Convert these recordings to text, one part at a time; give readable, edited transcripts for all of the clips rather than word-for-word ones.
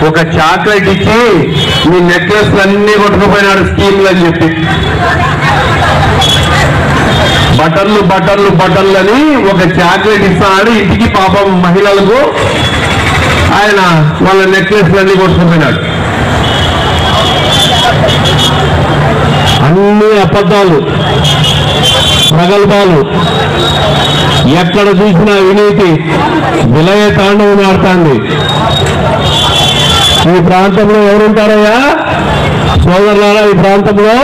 ఒక చాక్లెట్ ఇచ్చి మీ నెక్లెస్ అన్ని కొట్టుకుపోయినాడు స్కీమ్లు అని చెప్పి. బటన్లు బటన్లు బటన్లు అని ఒక చాక్లెట్ ఇస్తున్నాడు ఇంటికి. పాపం మహిళలకు ఆయన వాళ్ళ నెక్లెస్లన్నీ కొట్టుకుపోయినాడు. అన్ని అబద్ధాలు, ప్రగల్భాలు, ఎక్కడ చూసినా అవినీతి విలయ తాండవం ఆడుతుంది. ఈ ప్రాంతంలో ఎవరుంటారయ్యా సోదరులారా? ఈ ప్రాంతంలో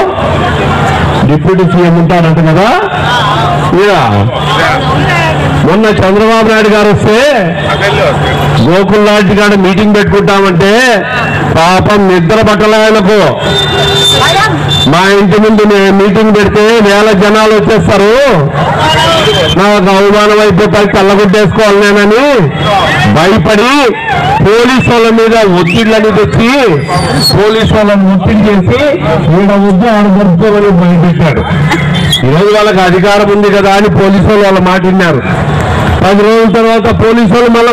డిప్యూటీ సీఎం ఉంటారంట కదా. మొన్న చంద్రబాబు నాయుడు గారు వస్తే గోకుల్ లాంటి కాడ మీటింగ్ పెట్టుకుంటామంటే పాపం నిద్ర పట్టలేలకు. మా ఇంటి ముందు మీటింగ్ పెడితే వేల జనాలు వచ్చేస్తారు, నాకు అవమానం అయిపోతారు, తెల్లగొట్టేసుకోవాలి నేనని భయపడి పోలీసు వాళ్ళ మీద ఒత్తిళ్ళని తెచ్చి పోలీసు వాళ్ళని ఒత్తిడి చేసి ఈడ వద్దు ఆడ జరుపుకోమని భయపెట్టాడు. ఈరోజు వాళ్ళకి అధికారం ఉంది కదా అని పోలీసు వాళ్ళు వాళ్ళ మాట విన్నారు. 10 రోజుల తర్వాత పోలీసు వాళ్ళు మళ్ళీ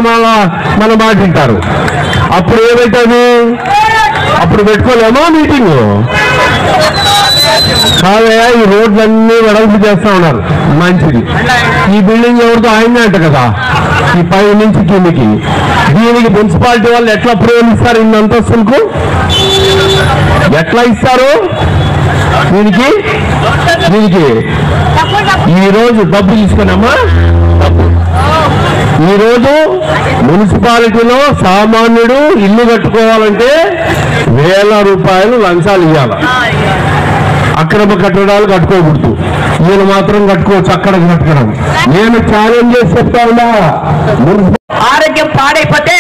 మన మాట వింటారు. అప్పుడు ఏమైతుంది? అప్పుడు పెట్టుకోలేమో మీటింగ్ కాదయా. ఈ రోడ్లన్నీ వెడల్పు చేస్తా ఉన్నారు, మంచిది. ఈ బిల్డింగ్ ఎవరితో ఆయనే అంట కదా, ఈ పై నుంచి కిందికి. దీనికి మున్సిపాలిటీ వాళ్ళు ఎట్లా అప్రూవల్ ఇస్తారు? ఇన్ని అంతస్తులకు ఎట్లా ఇస్తారు? దీనికి ఈరోజు డబ్బు తీసుకున్నామా? ఈరోజు మున్సిపాలిటీలో సామాన్యుడు ఇల్లు కట్టుకోవాలంటే వేల రూపాయలు లంచాలు ఇవ్వాలి. అక్రమ కట్టడాలు కట్టుకోకూడదు, నేను మాత్రం కట్టుకోవచ్చు అక్కడికి కట్టడం. నేను ఛాలెంజ్ చేసి చెప్తా ఉన్నా, ఆరోగ్యం పాడైపోతే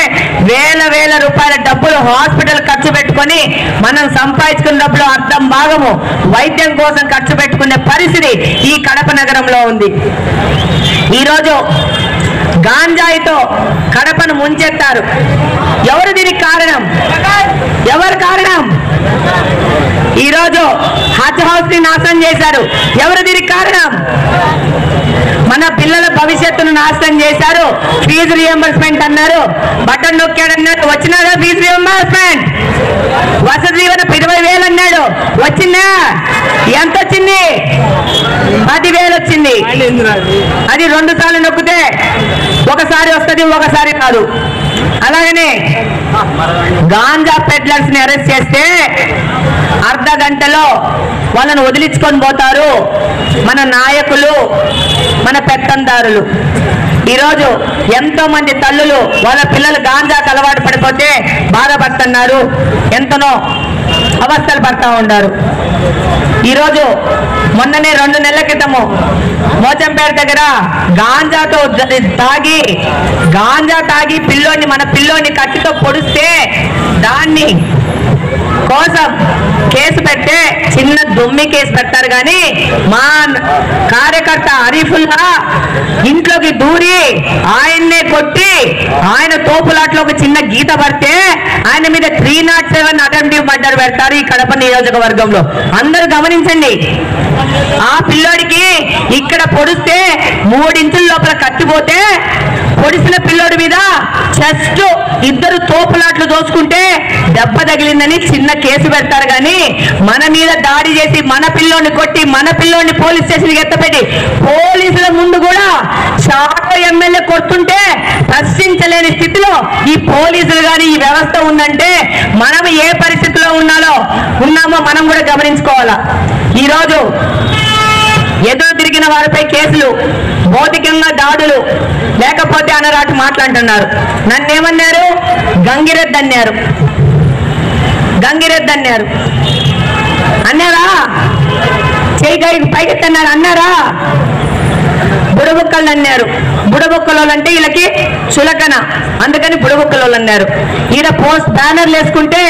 వేల రూపాయల డబ్బులు హాస్పిటల్ ఖర్చు పెట్టుకొని మనం సంపాదించుకున్న డబ్బులు అర్థం భాగము వైద్యం కోసం ఖర్చు పెట్టుకునే పరిస్థితి ఈ కడప నగరంలో ఉంది. ఈరోజు గాంజాయితో కడపను ముంచెత్తారు. ఎవరు దీనికి కారణం? ఎవరు కారణం? ఈరోజు హజ్ హౌస్ ని నాశనం చేశారు. ఎవరు దీనికి కారణం? మన పిల్లల భవిష్యత్తును నాశనం చేశారు. ఫీజు రియంబర్స్మెంట్ అన్నారు, బటన్ నొక్కాడన్నారు, వచ్చినారా ఫీజు రియంబర్స్మెంట్? వసతి దీవెన 20,000 అన్నాడు, వచ్చిందా? ఎంత వచ్చింది? 10,000 వచ్చింది. అది 2 సార్లు నొక్కితే ఒకసారి వస్తుంది, ఒకసారి కాదు. అలాగనే గాంజా పెడ్లర్స్ ని అరెస్ట్ చేస్తే అర్ధ గంటలో వాళ్ళను వదిలించుకొని పోతారు మన నాయకులు, మన పెత్తందారులు. ఈరోజు ఎంతో మంది తల్లులు వాళ్ళ పిల్లలు గాంజాకు అలవాటు పడిపోతే బాధపడుతున్నారు, ఎంతనో అవస్థలు పడతా ఉన్నారు. ఈరోజు మొన్ననే 2 నెలల క్రితము మోచంపేట దగ్గర గాంజా తాగి మన పిల్లోని కత్తితో పొడిస్తే దాన్ని కోసం కేసు పెడితే చిన్న దొమ్మి కేసు పెడతారు. కానీ మా కార్యకర్త అరీఫుల్లా ఇంట్లోకి దూరి ఆయన్నే కొట్టి ఆయన తోపులాట్లో ఒక చిన్న గీత పడితే ఆయన మీద 307 అటెంప్టివ్ మర్డర్ పెడతారు ఈ కడప నియోజకవర్గంలో. అందరూ గమనించండి. ఆ పిల్లోడికి ఇక్కడ పొడిస్తే 3 ఇంచుల లోపల కత్తిపోతే పొడిసిన పిల్లోడి మీద చెస్ట్ 2 తోపులాట్లు దోచుకుంటే దెబ్బ తగిలిందని చిన్న కేసు పెడతారు. కానీ మన మీద దాడి చేసి మన పిల్లోని కొట్టి మన పిల్లోని పోలీస్ స్టేషన్కి ఎత్తపెట్టి పోలీసుల ముందు కూడా చాలా ఎమ్మెల్యే కొడుతుంటే ప్రశ్నించలేని స్థితిలో ఈ పోలీసులు కానీ ఈ వ్యవస్థ ఉందంటే మనం ఏ పరిస్థితిలో ఉన్నామో మనం కూడా గమనించుకోవాలా. ఈరోజు ఎదురు తిరిగిన వారిపై కేసులు, భౌతికంగా దాడులు, లేకపోతే అనరాటు మాట్లాడుతున్నారు. నన్నేమన్నారు? గంగిరెద్దు అన్నారు. అన్నారా? చేయి పైకెత్తన్నారు అన్నారా? బుడబుక్కలు అన్నారు. బుడబుక్కలు అంటే వీళ్ళకి చులకన, అందుకని బుడబుక్కలు అన్నారు. ఈడ పోస్ట్ బ్యానర్లు వేసుకుంటే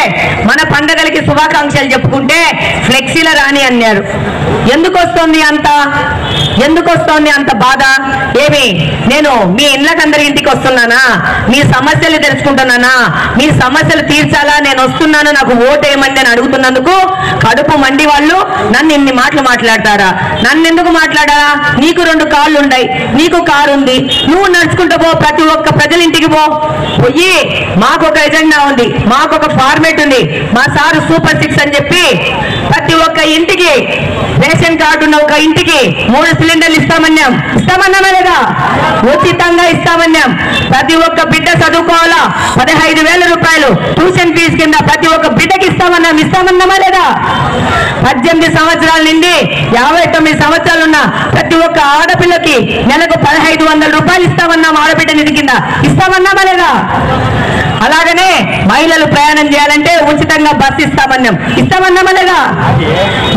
మన పండగలకి శుభాకాంక్షలు చెప్పుకుంటే ఫ్లెక్సీల రాని అన్నారు. ఎందుకు వస్తోంది అంత బాధ? ఏమి నేను మీ ఇళ్ళకందరి ఇంటికి వస్తున్నానా? మీ సమస్యలు తెలుసుకుంటున్నానా? మీ సమస్యలు తీర్చాలా? నేను వస్తున్నాను, నాకు ఓటు ఏమండి అని అడుగుతున్నందుకు కడుపు మండి వాళ్ళు నన్ను ఇన్ని మాటలు మాట్లాడతారా? నన్ను ఎందుకు మాట్లాడారా? నీకు 2 కాళ్ళు ఉన్నాయి, ఉన్నాయి, నీకు కారు ఉంది, నువ్వు నడుచుకుంటూ పో, ప్రతి ఒక్క ప్రజల ఇంటికి పోయి మాకు ఒక ఎజెండా ఉంది, మాకు ఒక ఫార్మేట్ ఉంది, మా సారు సూపర్ 6 అని చెప్పి ప్రతి ఒక్క ఇంటికి రేషన్ కార్డు ఉన్న ఒక ఇంటికి 3 సిలిండర్లు ఇస్తామన్నామా లేదా? ఉచితంగా ఇస్తామన్నాం. ప్రతి ఒక్క బిడ్డ చదువుకోవాలా, 15,000 రూపాయలు ట్యూషన్ ఫీజు కింద ప్రతి ఒక్క బిడ్డకి ఇస్తామన్నామా లేదా? 18 సంవత్సరాల నుండి 59 సంవత్సరాలు ఉన్న ప్రతి ఒక్క ఆడపిల్లకి నెలకు 1,500 రూపాయలు ఇస్తామన్నాం. ఆడబిడ్డ నిధి కింద ఇస్తామన్నామా లేదా? అలాగనే మహిళలు ప్రయాణం చేయాలంటే ఉచితంగా బస్సు ఇస్తామన్నామా లేదా?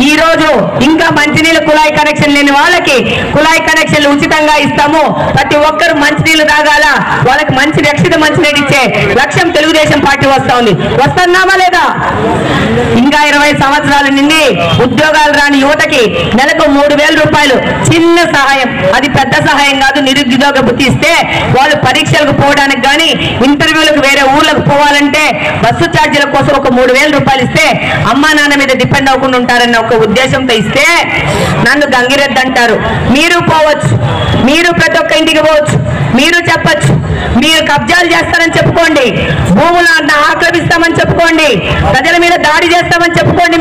ఈ రోజు ఇంకా మంచినీళ్ళు కుళాయి కనెక్షన్ లేని వాళ్ళకి కుళాయి కనెక్షన్లు ఉచితంగా ఇస్తాము. ప్రతి ఒక్కరు మంచినీళ్ళు తాగాల, వాళ్ళకి మంచి రక్షిత మంచినీళ్ళు ఇచ్చే లక్ష్యం తెలుగుదేశం పార్టీ వస్తున్నామా లేదా? ఇంకా 20 సంవత్సరాల నుండి ఉద్యోగాలు రాని యువతకి నెలకు 3,000 రూపాయలు చిన్న సహాయం, అది పెద్ద సహాయం కాదు. నిరుద్యోగ బుద్ధి ఇస్తే వాళ్ళు పరీక్షలకు పోవడానికి కానీ ఇంటర్వ్యూలకు వేరే ఊర్లకు పోవాలంటే బస్సు ఛార్జీల కోసం ఒక 3,000 రూపాయలు ఇస్తే అమ్మా నాన్న మీద డిపెండ్ అవ్వకుండా ఉంటారన్న ఒక ఉద్దేశంతో ఇస్తే నన్ను గంగిరెద్దు అంటారు. మీరు పోవచ్చు, మీరు ప్రతి ఒక్క ఇంటికి పోవచ్చు, మీరు చెప్పచ్చు, మీరు కబ్జాలు చేస్తారని చెప్పుకోండి, భూములను ఆక్రమిస్తామని చెప్పుకోండి, ప్రజల మీద దాడి చేస్తామని చెప్పుకోండి,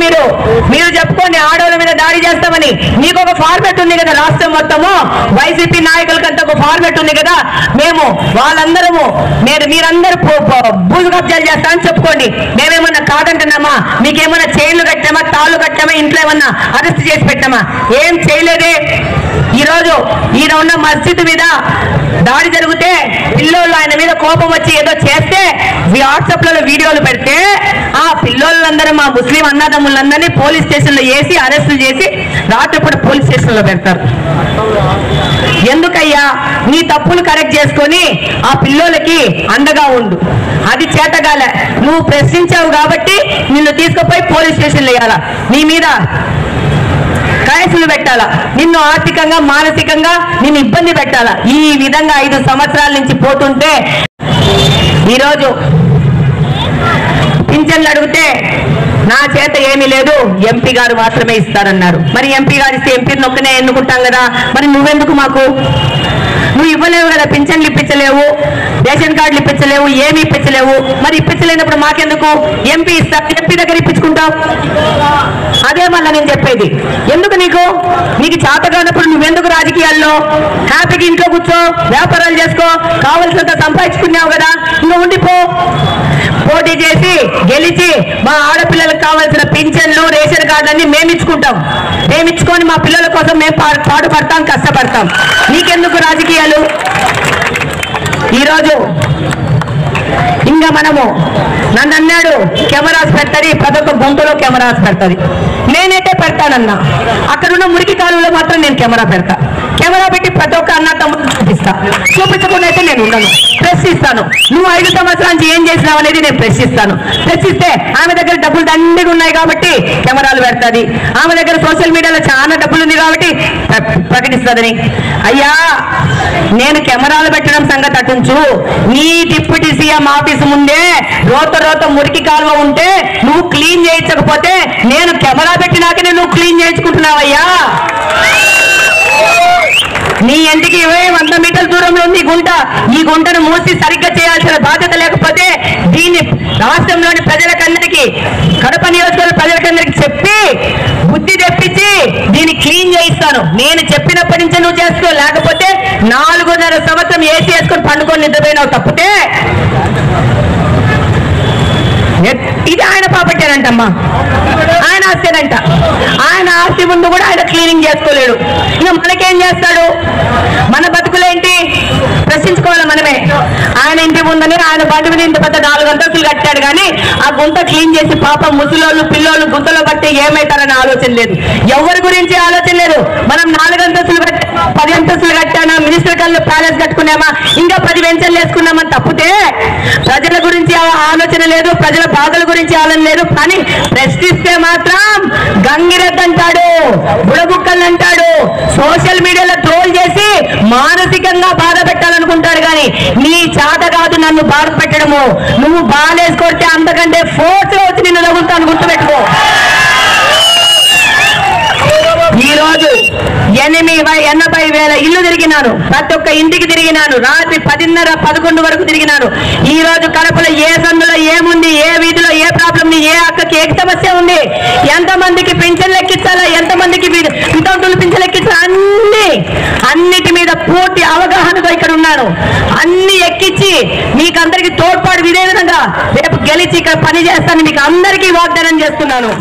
మీరు చెప్పుకోండి ఆడవాళ్ళ మీద దాడి చేస్తామని. మీకు ఒక ఫార్మెట్ ఉంది కదా, రాష్ట్రం మొత్తము వైసీపీ నాయకులకంతా ఒక ఫార్మెట్ ఉంది కదా, మేము వాళ్ళందరము మీరందరూ భూమి కబ్జాలు చేస్తామని చెప్పుకోండి. మేమేమన్నా కాదంటున్నామా? మీకేమన్నా చైన్లు కట్టామా, తాళ్ళు కట్టామా, ఇంట్లో ఏమన్నా అరెస్ట్ చేసి పెట్టామా? ఏం చేయలేదే. ఈరోజు ఈయన ఉన్న మస్జిద్ మీద దాడి జరిగితే పిల్లోళ్ళు ఆయన మీద కోపం వచ్చి ఏదో చేస్తే వాట్సాప్లలో వీడియోలు పెడితే ఆ పిల్లోళ్ళందరూ మా ముస్లిం అన్నదమ్ములందరినీ పోలీస్ స్టేషన్లో వేసి అరెస్టులు చేసి రాత్రిపూట పోలీస్ స్టేషన్లో పెడతారు. ఎందుకయ్యా? నీ తప్పులు కరెక్ట్ చేసుకొని ఆ పిల్లోళ్ళకి అండగా ఉండు. అది చేతగాలే, నువ్వు ప్రశ్నించావు కాబట్టి నిన్ను తీసుకుపోయి పోలీస్ స్టేషన్లో వేయాలా, నీ మీద కేసులు పెట్టాలా, నిన్ను ఆర్థికంగా మానసికంగా నిన్ను ఇబ్బంది పెట్టాలా. ఈ విధంగా 5 సంవత్సరాల నుంచి పోతుంటే ఈరోజు పింఛన్లు అడిగితే నా చేత ఏమీ లేదు, ఎంపీ గారు మాత్రమే ఇస్తారన్నారు. మరి ఎంపీ గారు ఇస్తే ఎంపీని ఒక్కనే ఎన్నుకుంటాం కదా, మరి నువ్వెందుకు మాకు? నువ్వు ఇవ్వలేవు కదా, పింఛన్లు ఇప్పించలేవు, రేషన్ కార్డులు ఇప్పించలేవు, ఏమి ఇప్పించలేవు. మరి ఇప్పించలేనప్పుడు మాకెందుకు? ఎంపీ ఇస్తా, ఎంపీ దగ్గర ఇప్పించుకుంటావు. అదే మళ్ళీ నేను చెప్పేది. ఎందుకు నీకు చేత కానప్పుడు నువ్వెందుకు రాజకీయాల్లో? హ్యాపీగా ఇంట్లో కూర్చో, వ్యాపారాలు చేసుకో, కావలసినంత సంపాదించుకున్నావు కదా, నువ్వు ఉండిపో. పోటీ చేసి గెలిచి మా ఆడపిల్లలకు కావాల్సిన పింఛన్లు రేషన్ కార్డులన్నీ మేమిచ్చుకుంటాం. మేమిచ్చుకొని మా పిల్లల కోసం మేము పాటుపడతాం, కష్టపడతాం. నీకెందుకు రాజకీయాలు? ఈరోజు ఇంకా మనము నన్ను అన్నాడు కెమెరాస్ పెడతాది, ప్రతి ఒక్క గుంటలో కెమెరాస్ పెడతాది. నేనైతే పెడతానన్నా, అక్కడున్న మురికి కాలువలో మాత్రం నేను కెమెరా పెడతా. కెమెరా పెట్టి ప్రతి ఒక్క అన్న తమ్ముడు చూపించకుండా అయితే నేను ఉండను, ప్రశ్నిస్తాను. నువ్వు 5 సంవత్సరాల నుంచి ఏం చేసినావు అనేది నేను ప్రశ్నిస్తాను. ప్రశ్నిస్తే ఆమె దగ్గర డబ్బులు దండిగా ఉన్నాయి కాబట్టి కెమెరాలు పెడతాది, ఆమె దగ్గర సోషల్ మీడియాలో చాలా డబ్బులు ఉంది కాబట్టి ప్రకటిస్తుందని. అయ్యా, నేను కెమెరాలు పెట్టడం సంగతి అటుంచు, నీ డిప్యూటీ సీఎం ఆఫీస్ ముందే రోత మురికి కాలువ ఉంటే నువ్వు క్లీన్ చేయించకపోతే నేను కెమెరా పెట్టినాకనే నువ్వు క్లీన్ చేయించుకుంటున్నావయ్యా. నీ ఇంటికి 100 మీటర్ల దూరంలో ఉంది గుంట, ఈ గుంటను మూసి సరిగ్గా చేయాల్సిన బాధ్యత లేకపోతే దీన్ని రాష్ట్రంలోని ప్రజలకందరికీ, కడప నియోజకవర్గ ప్రజలకందరికీ చెప్పి బుద్ధి తెప్పించి దీన్ని క్లీన్ చేయిస్తాను. నేను చెప్పినప్పటి నుంచి నువ్వు చేసుకో, లేకపోతే 4.5 సంవత్సరం ఏసీ వేసుకొని పండుకొని నిద్రపోయినావు తప్పితే ఇది ఆయన పాపట్టానంటమ్మా, ఆయన ఆస్తేనంట. ఆయన ఆస్తి ముందు కూడా ఆయన క్లీనింగ్ చేసుకోలేడు. ఇక మనకేం చేస్తాడు? మన బతుకులేంటి? ప్రశ్నించుకోవాలి మనమే. ఆయన ఇంటి ముందని ఆయన బండి మీద ఇంత పెద్ద 4 అంతస్తులు కట్టాడు కానీ ఆ గుంత క్లీన్ చేసి పాపం ముసలోళ్ళు పిల్లోళ్ళు గుంతలో పట్టి ఏమవుతారని ఆలోచన లేదు, ఎవరి గురించి ఆలోచన లేదు. మనం 4 అంతస్తులు కట్టామా, 10 అంతస్తులు కట్టామా, మినిస్టర్ కళ్ళు ప్యాలెస్ కట్టుకున్నామా, ఇంకా 10 వెంచర్లు వేసుకున్నామని తప్పితే ప్రజల గురించి ఆలోచన లేదు, ప్రజల బాధల గురించి ఆలోచన లేదు. కానీ ప్రశ్నిస్తే మాత్రం గంగిరెద్దు అంటాడు, బుడబుక్కలు అంటాడు, సోషల్ మీడియాలో ట్రోల్ చేసి మానసికంగా బాధ పెట్టాలనుకుంటాడు. కానీ నీ చేత కాదు నన్ను బాధ పెట్టడము. నువ్వు బాలేసి కొడితే అంతకంటే ఫోర్స్ వచ్చి నిన్ను తగులుతాను, గుర్తుపెట్టుకో. ఈరోజు 80,000 ఇల్లు తిరిగినాను, ప్రతి ఒక్క ఇంటికి తిరిగినాను, రాత్రి 10:30-11 వరకు తిరిగినాను. ఈ రోజు కడపలో ఏ సందులో ఏముంది, ఏ వీధిలో ఏ ప్రాబ్లం ఉంది, ఏ అక్కకి ఏ సమస్య ఉంది, ఎంతమందికి పింఛన్లు ఎక్కించాలా, ఎంతమందికి వితంతువులు పింఛన్లు ఎక్కించాలా, అన్నిటి మీద పూర్తి అవగాహనతో ఇక్కడ ఉన్నాను. అన్ని ఎక్కించి మీకు అందరికి తోడ్పాటు ఇదే విధంగా రేపు గెలిచి ఇక్కడ పని చేస్తాను మీకు అందరికీ వాగ్దానం చేస్తున్నాను.